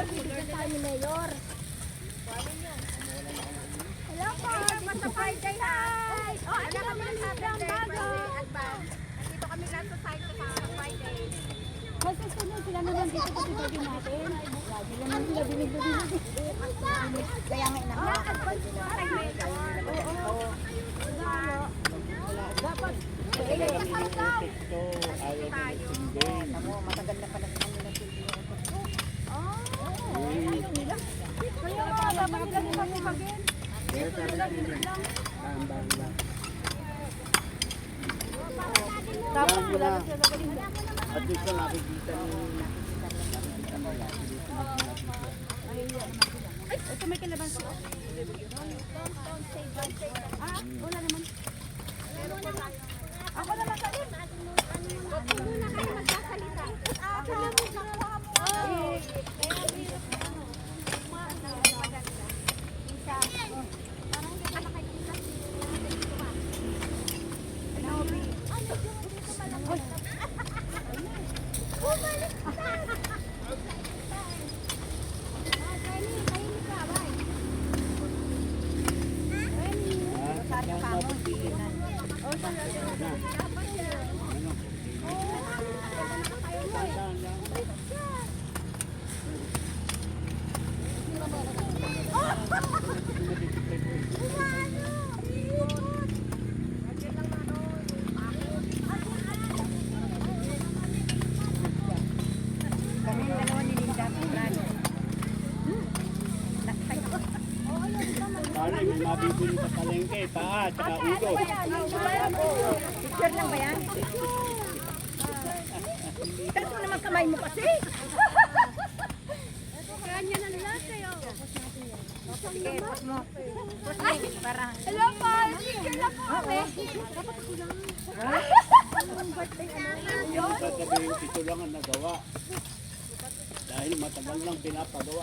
bibigyan tayo ni Mayor. Hello po, basta Friday night. Oh, ano kami ng Saturday, Friday at Bang. Nandito kami lang sa site sa Friday. Kasi sila naman dito sa tibagin natin. Lagi naman sila binibigyan. Kaya nga inakakasal sila. Oo. Dapat. Matagal na pala sa kanila kaya nga, dapat ganun kami magin. Dapat sila na sila galing. At dito nakikita Ay, ito may kalabansi. Wala naman. Ako naman sa iyo. Huwag muna kayo magsasalita. Ako lang mo nakuha mo. Paano yung mabibili sa palengke, paa, tsaka ulo. Picture lang ba yan? Pero mo naman kamay mo kasi. Kanya na lang kayo. Sige, post mo. Post mo para. Hello po, picture lang po. Okay. Dapat ako lang. Sasabihin ito lang ang nagawa. Dahil matagal lang pinapagawa.